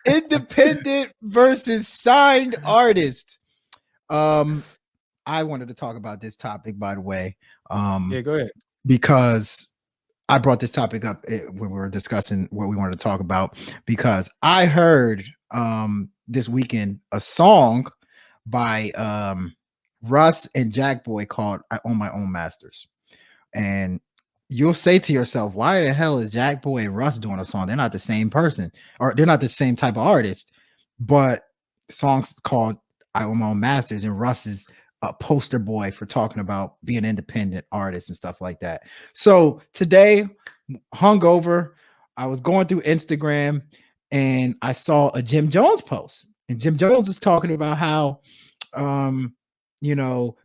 Independent versus signed artist. I wanted to talk about this topic, by the way. Yeah, go ahead. Because I brought this topic up when we were discussing what we wanted to talk about, because I heard this weekend a song by Russ and Jackboy called "I Own My Own Masters," and you'll say to yourself, "Why the hell is Jackboy and Russ doing a song? They're not the same person, or they're not the same type of artist." But the song's called "I Own My Own Masters," and Russ is a poster boy for talking about being an independent artist and stuff like that. So today, hungover, I was going through Instagram and I saw a Jim Jones post, and Jim Jones was talking about how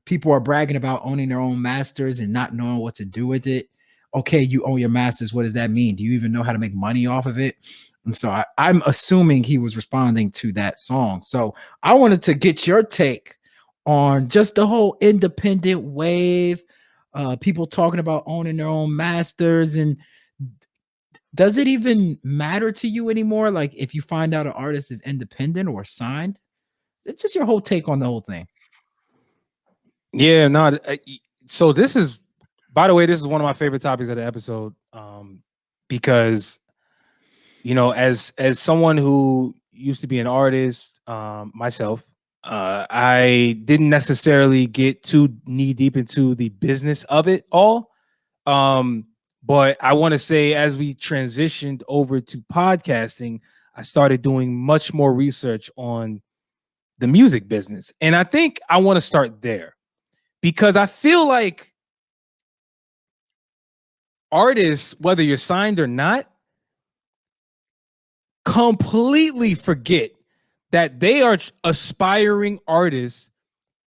people are bragging about owning their own masters and not knowing what to do with it. Okay, you own your masters. What does that mean? Do you even know how to make money off of it? And so I'm assuming he was responding to that song. So I wanted to get your take on just the whole independent wave, people talking about owning their own masters, and does it even matter to you anymore? Like if you find out an artist is independent or signed, it's just your whole take on the whole thing. Yeah, no. So this is, by the way, this is one of my favorite topics of the episode, because as someone who used to be an artist myself, I didn't necessarily get too knee deep into the business of it all. But I want to say, as we transitioned over to podcasting, I started doing much more research on the music business. And I think I want to start there because I feel like artists, whether you're signed or not, completely forget that they are aspiring artists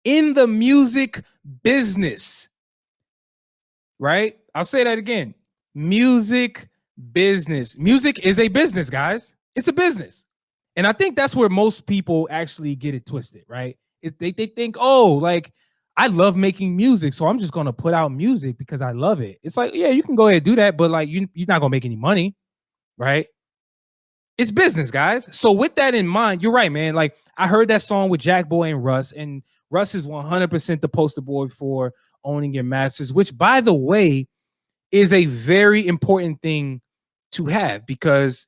in the music business. Right? I'll say that again. Music business. Music is a business, guys. It's a business. And I think that's where most people actually get it twisted, right? They think, oh, like, I love making music, so I'm just going to put out music because I love it. It's like, yeah, you can go ahead and do that, but like you're not going to make any money, right? It's business, guys. So with that in mind, you're right, man. Like I heard that song with Jackboy and Russ, and Russ is 100% the poster boy for owning your masters, which, by the way, is a very important thing to have, because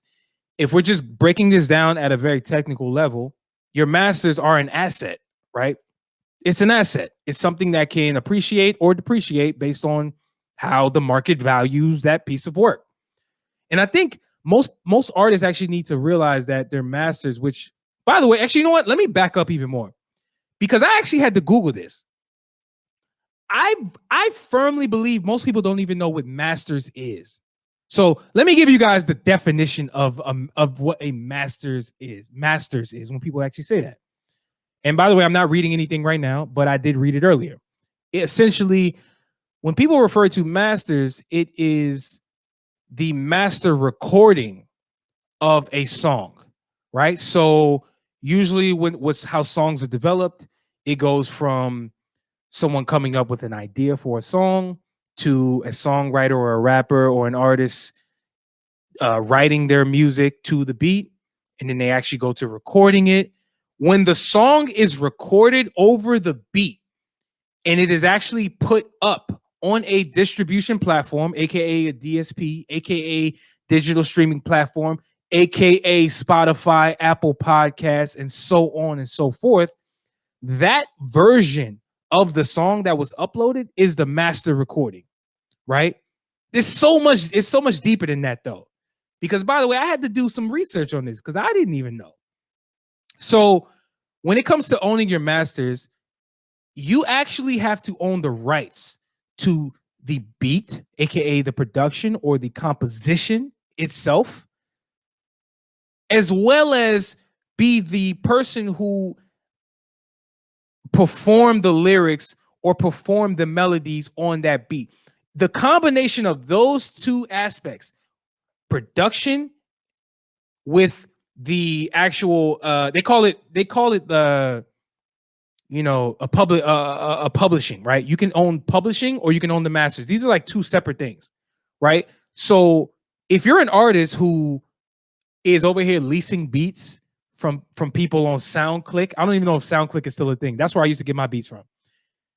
if we're just breaking this down at a very technical level, your masters are an asset, right? It's an asset. It's something that can appreciate or depreciate based on how the market values that piece of work. And I think most artists actually need to realize that their masters, which, by the way, actually, you know what? Let me back up even more, because I actually had to Google this. I firmly believe most people don't even know what masters is. So let me give you guys the definition of what a masters is. Masters is when people actually say that. And by the way, I'm not reading anything right now, but I did read it earlier. Essentially, when people refer to masters, it is the master recording of a song, right? So usually what's how songs are developed, it goes from someone coming up with an idea for a song to a songwriter or a rapper or an artist writing their music to the beat, and then they actually go to recording it. When the song is recorded over the beat and it is actually put up on a distribution platform, aka a DSP, aka digital streaming platform, aka Spotify, Apple Podcasts, and so on and so forth, that version of the song that was uploaded is the master recording, right? It's so much deeper than that, though. Because, by the way, I had to do some research on this because I didn't even know. So when it comes to owning your masters, you actually have to own the rights to the beat, aka the production or the composition itself, as well as be the person who perform the lyrics or perform the melodies on that beat. The combination of those two aspects, production with the actual they call it the a publishing, right? You can own publishing or you can own the masters. These are like two separate things, right? So if you're an artist who is over here leasing beats from people on SoundClick. I don't even know if SoundClick is still a thing. That's where I used to get my beats from.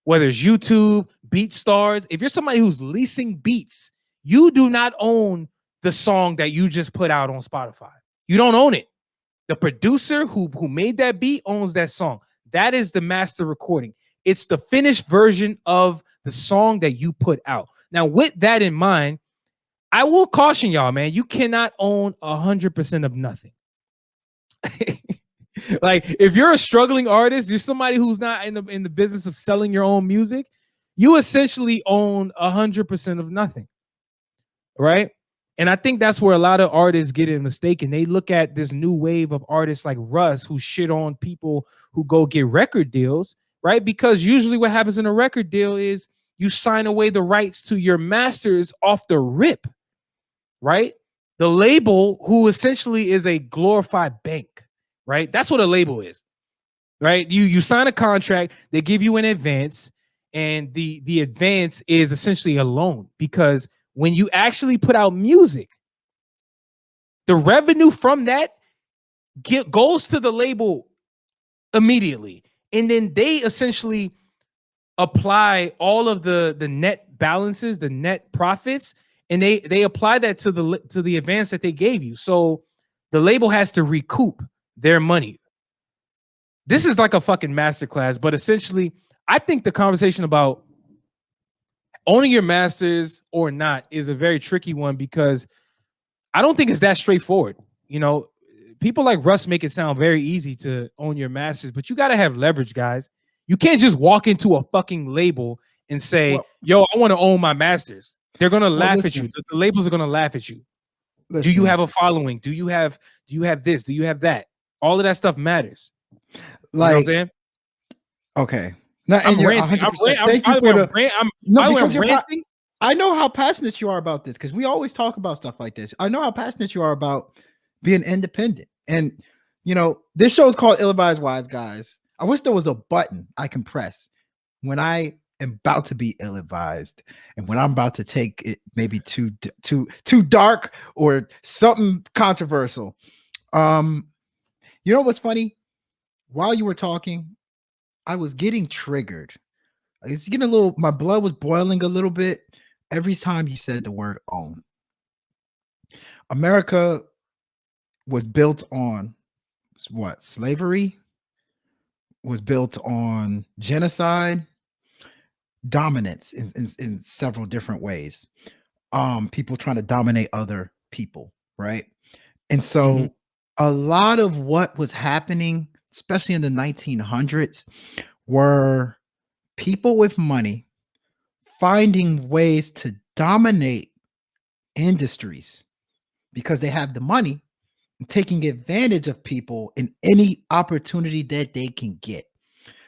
Whether it's YouTube, BeatStars, if you're somebody who's leasing beats, you do not own the song that you just put out on Spotify. You don't own it. The producer who made that beat owns that song. That is the master recording. It's the finished version of the song that you put out. Now, with that in mind, I will caution y'all, man, you cannot own 100% of nothing. Like, if you're a struggling artist, you're somebody who's not in the business of selling your own music, you essentially own 100% of nothing, right? And I think that's where a lot of artists get it mistaken. They look at this new wave of artists like Russ who shit on people who go get record deals, right? Because usually what happens in a record deal is you sign away the rights to your masters off the rip, right? The label, who essentially is a glorified bank, right? That's what a label is, right? You sign a contract, they give you an advance, and the advance is essentially a loan, because when you actually put out music, the revenue from that goes to the label immediately, and then they essentially apply all of the net balances, the net profits, and they apply that to the advance that they gave you. So the label has to recoup their money. This is like a fucking masterclass, but essentially, I think the conversation about owning your masters or not is a very tricky one, because I don't think it's that straightforward. You know, people like Russ make it sound very easy to own your masters, but you got to have leverage, guys. You can't just walk into a fucking label and say, well, yo, I want to own my masters. They're going to laugh at you. The labels are going to laugh at you. Do you have a following? Do you have this? Do you have that? All of that stuff matters. Like, you know what I'm saying? Okay. No, and I'm ranting. I'm ranting. I know how passionate you are about this, because we always talk about stuff like this. I know how passionate you are about being independent. And, you know, this show is called Ill-Advised Wise Guys. I wish there was a button I can press when I am about to be ill-advised, and when I'm about to take it maybe too dark or something controversial. You know what's funny? While you were talking, I was getting triggered. It's getting a little, my blood was boiling a little bit every time you said the word own. America was built on what? Slavery, was built on genocide, dominance in several different ways. People trying to dominate other people, right? And so a lot of what was happening, especially in the 1900s, were people with money finding ways to dominate industries because they have the money, and taking advantage of people in any opportunity that they can get.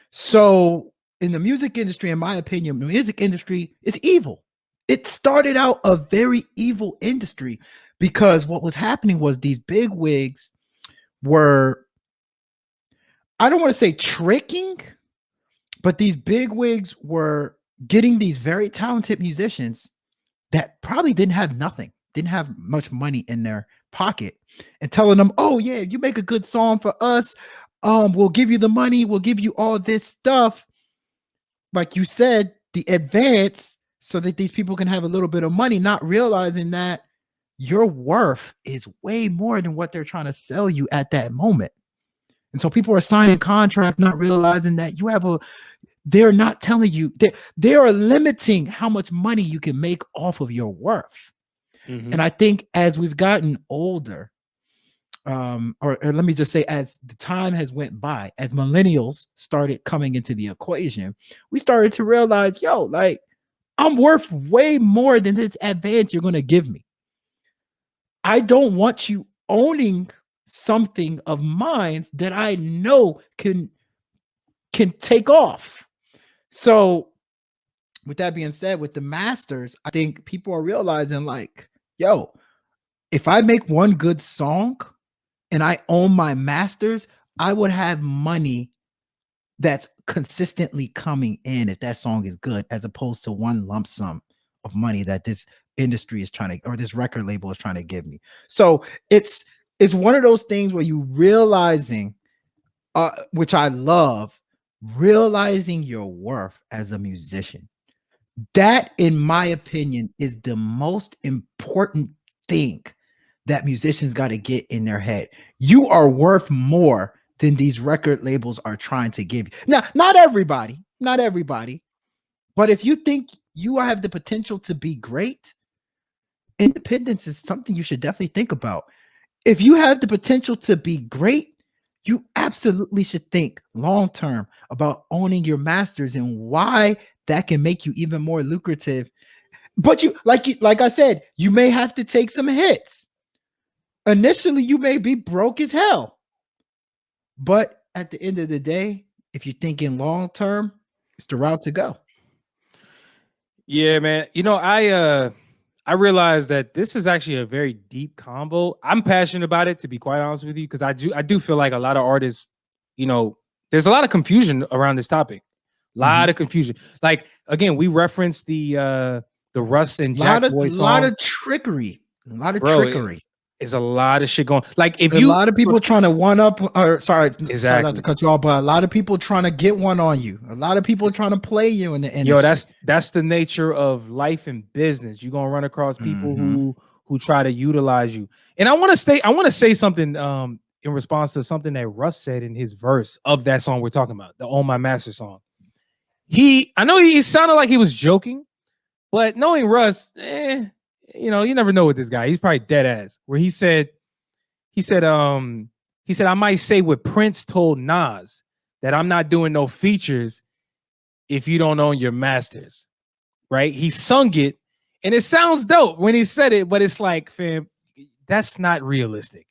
So in the music industry, in my opinion, the music industry is evil. It started out a very evil industry, because what was happening was these big wigs were, I don't want to say tricking, but these big wigs were getting these very talented musicians that probably didn't have nothing, didn't have much money in their pocket, and telling them, oh yeah, you make a good song for us, we'll give you the money, we'll give you all this stuff, like you said, the advance, so that these people can have a little bit of money, not realizing that your worth is way more than what they're trying to sell you at that moment. And so people are signing contract, not realizing that you have they're not telling you, they are limiting how much money you can make off of your worth. And I think as we've gotten older, or let me just say, as the time has went by, as millennials started coming into the equation, we started to realize, yo, like, I'm worth way more than this advance you're going to give me. I don't want you owning something of mine that I know can take off. So with that being said, with the masters, I think people are realizing, like, yo, if I make one good song and I own my masters, I would have money that's consistently coming in if that song is good, as opposed to one lump sum of money that this industry is trying to, or this record label is trying to give me. So it's it's one of those things where you realizing, which I love, realizing your worth as a musician. That, in my opinion, is the most important thing that musicians got to get in their head. You are worth more than these record labels are trying to give you. Now, not everybody, but if you think you have the potential to be great, independence is something you should definitely think about. If you have the potential to be great, you absolutely should think long term about owning your masters and why that can make you even more lucrative. But like I said, you may have to take some hits. Initially, you may be broke as hell. But at the end of the day, if you're thinking long term, it's the route to go. Yeah, man. I realized that this is actually a very deep combo. I'm passionate about it, to be quite honest with you, because I do feel like a lot of artists, there's a lot of confusion around this topic. A lot of confusion. Like, again, we referenced the Russ and Jackboy song. Lot of trickery. A lot of trickery. It's a lot of shit going. Like, if a lot of people trying to one up, or sorry not to cut you off, but a lot of people trying to get one on you. A lot of people trying to play you in the industry. Yo, that's the nature of life and business. You're gonna run across people who try to utilize you. And I want to say something in response to something that Russ said in his verse of that song we're talking about, the "Own My Master" song. I know he sounded like he was joking, but knowing Russ, you never know with this guy. He's probably dead ass. Where he said, I might say what Prince told Nas, that I'm not doing no features if you don't own your masters. Right? He sung it, and it sounds dope when he said it, but it's like, fam, that's not realistic.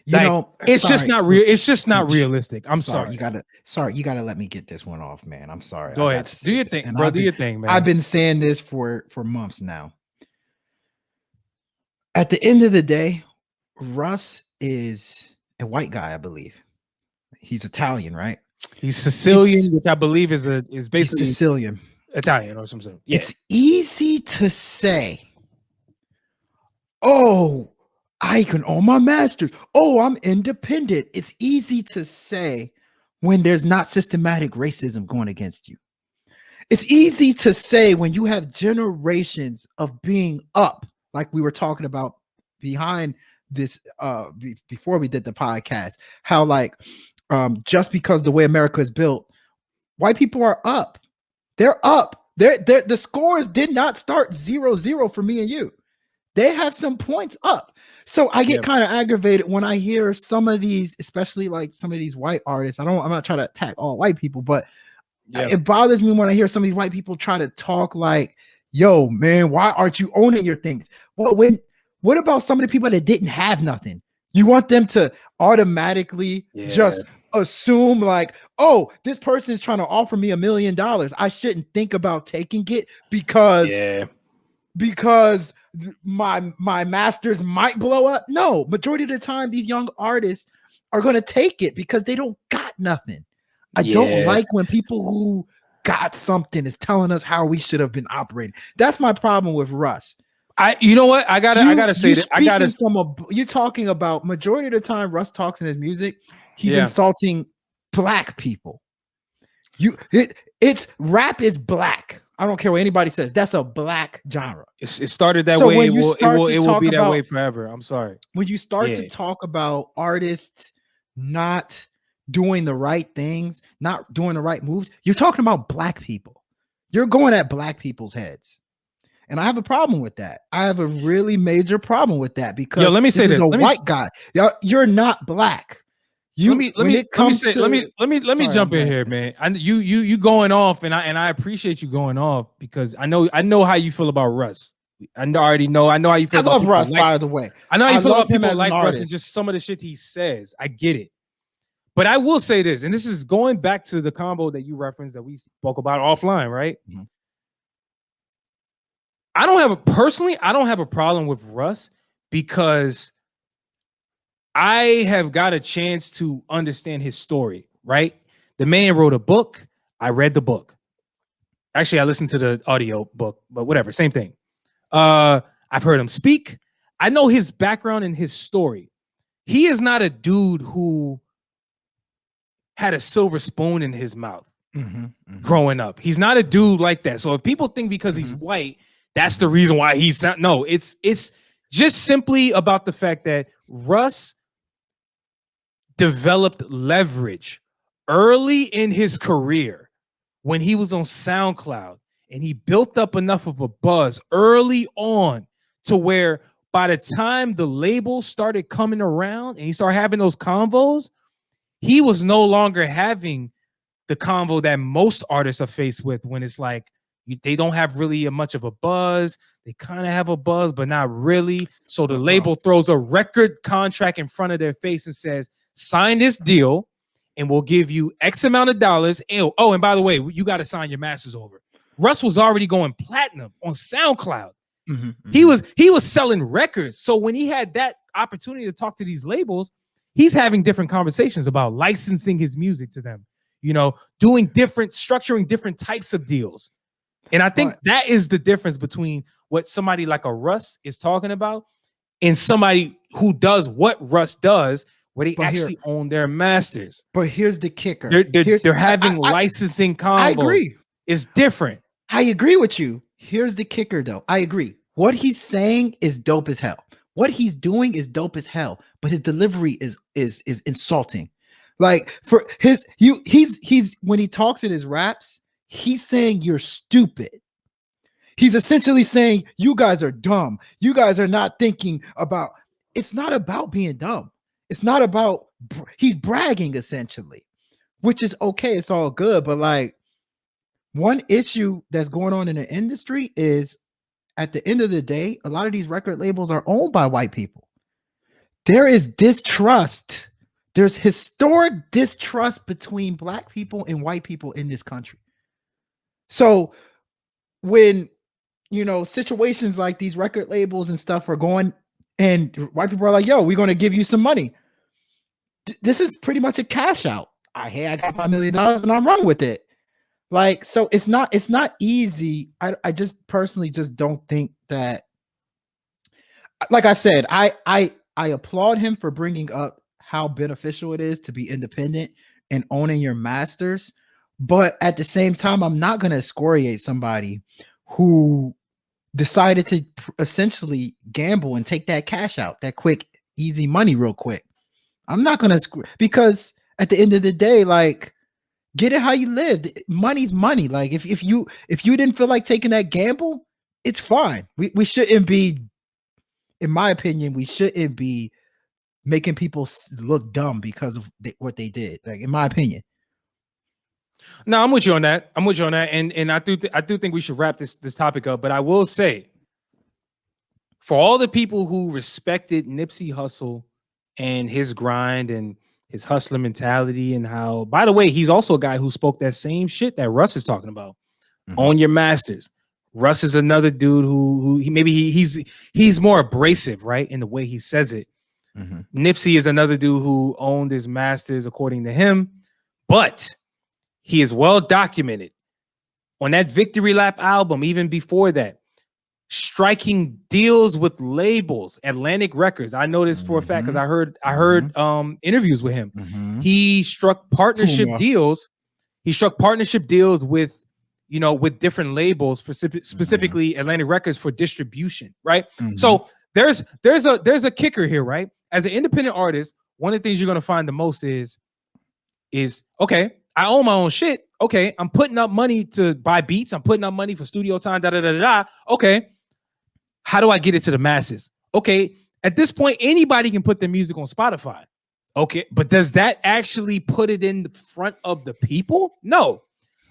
It's just not real. It's just not realistic. I'm sorry. You gotta let me get this one off, man. I'm sorry. Go ahead. Do your thing, bro. Do your thing, man. I've been saying this for months now. At the end of the day, Russ is a white guy, I believe. He's Italian, right? He's Sicilian, which I believe is basically Sicilian, Italian or something. Yeah. It's easy to say, "Oh, I can own my masters. Oh, I'm independent." It's easy to say when there's not systematic racism going against you. It's easy to say when you have generations of being up, like we were talking about behind this before we did the podcast, how just because the way America is built, white people are up. They're up. The scores did not start 0-0 for me and you. They have some points up. So I get kind of aggravated when I hear some of these, especially like some of these white artists. I'm not trying to attack all white people, but it bothers me when I hear some of these white people try to talk like, "Yo, man, why aren't you owning your things?" Well, what about some of the people that didn't have nothing? You want them to automatically just assume like, "Oh, this person is trying to offer me $1 million. I shouldn't think about taking it because my masters might blow up." No, majority of the time, these young artists are going to take it because they don't got nothing. I don't like when people who got something is telling us how we should have been operating. That's my problem with Russ. You know what? I gotta say that. You're talking about majority of the time Russ talks in his music, he's insulting black people. It's rap is black. I don't care what anybody says. That's a black genre. It started that way. It will be that way forever. I'm sorry. When you start to talk about artists not doing the right things, not doing the right moves, you're talking about black people. You're going at black people's heads. And I have a problem with that. I have a really major problem with that because let me say this. A white guy. You're not black. Let me jump in here, man. You going off, and I appreciate you going off because I know how you feel about Russ. I already know. I know how you feel. I love Russ, by the way. I know how you feel about people like Russ and just some of the shit he says. I get it. But I will say this, and this is going back to the combo that you referenced that we spoke about offline, right? Mm-hmm. I don't have a problem with Russ because I have got a chance to understand his story, right? The man wrote a book. I read the book. Actually, I listened to the audio book, but whatever, same thing. I've heard him speak. I know his background and his story. he is not a dude who had a silver spoon in his mouth growing up. He's not a dude like that. So if people think because he's white, that's the reason why he's not. No, it's just simply about the fact that Russ developed leverage early in his career when he was on SoundCloud, and he built up enough of a buzz early on to where by the time the label started coming around and he started having those convos, he was no longer having the convo that most artists are faced with when it's like they don't have really much of a buzz. They kind of have a buzz, but not really. So the label throws a record contract in front of their face and says, sign this deal and we'll give you X amount of dollars. Oh, and by the way, you got to sign your masters over. Russ was already going platinum on SoundCloud. He was selling records. So when he had that opportunity to talk to these labels, he's having different conversations about licensing his music to them, structuring different types of deals. And I think that is the difference between what somebody like a Russ is talking about and somebody who does what Russ does, where they actually own their masters. But here's the kicker. They're having licensing combos. I agree. It's different. I agree with you. Here's the kicker, though. I agree. What he's saying is dope as hell. What he's doing is dope as hell. But his delivery is insulting. Like for he's when he talks in his raps, he's saying you're stupid. He's essentially saying you guys are dumb. You guys are not thinking about. It's not about being dumb. It's not about. He's bragging essentially, which is okay. It's all good, but like. One issue that's going on in the industry is at the end of the day, a lot of these record labels are owned by white people. There is distrust. There's historic distrust between black people and white people in this country. So when, situations like these record labels and stuff are going and white people are like, yo, we're going to give you some money. This is pretty much a cash out. I got $5 million and I'm running with it. Like, so it's not easy. I just personally just don't think that, like I said, I applaud him for bringing up how beneficial it is to be independent and owning your masters. But at the same time, I'm not going to excoriate somebody who decided to essentially gamble and take that cash out, that quick, easy money real quick. I'm not going to, because at the end of the day, like, get it how you live. Money's money. Like if you didn't feel like taking that gamble, it's fine. We shouldn't be, in my opinion, we shouldn't be making people look dumb because of what they did. Like in my opinion. No, I'm with you on that. And I do think we should wrap this topic up. But I will say, for all the people who respected Nipsey Hussle and his grind and his hustler mentality, and how, by the way, he's also a guy who spoke that same shit that Russ is talking about. Own your masters. Russ is another dude who he's more abrasive, right, in the way he says it. Nipsey is another dude who owned his masters according to him, but he is well documented on that Victory Lap album. Even before that, striking deals with labels, Atlantic Records. I know this for a fact because I heard interviews with him. He struck partnership deals. He struck partnership deals with different labels, for specifically Atlantic Records, for distribution, right? So there's a kicker here, right? As an independent artist, one of the things you're gonna find the most is okay, I own my own shit. Okay, I'm putting up money to buy beats. I'm putting up money for studio time. Okay. How do I get it to the masses? Okay, at this point, anybody can put their music on Spotify. Okay, but does that actually put it in the front of the people? No.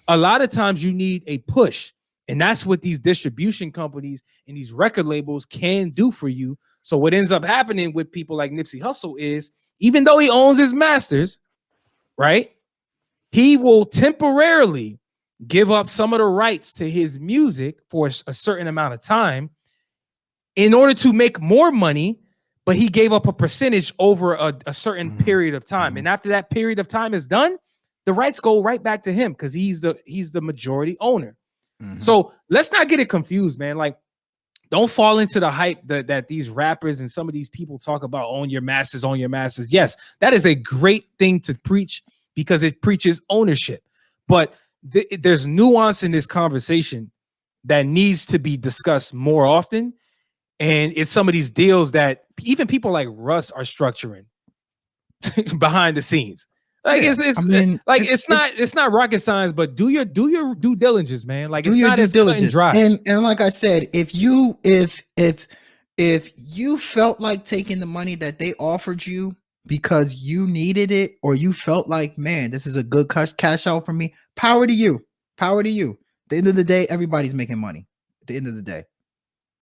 A lot of times you need a push, and that's what these distribution companies and these record labels can do for you. So what ends up happening with people like Nipsey Hussle is, even though he owns his masters, right, he will temporarily give up some of the rights to his music for a certain amount of time in order to make more money, but he gave up a percentage over a certain period of time. And after that period of time is done, the rights go right back to him because he's the majority owner. So let's not get it confused, man. Like, don't fall into the hype that these rappers and some of these people talk about. Own your masters, own your masters. Yes, that is a great thing to preach because it preaches ownership. But there's nuance in this conversation that needs to be discussed more often. And it's some of these deals that even people like Russ are structuring behind the scenes. Like it's not rocket science, but do your due diligence, man. Like it's not as cut and dry. And like I said, if you felt like taking the money that they offered you because you needed it, or you felt like, man, this is a good cash out for me, power to you. Power to you. At the end of the day, everybody's making money. At the end of the day.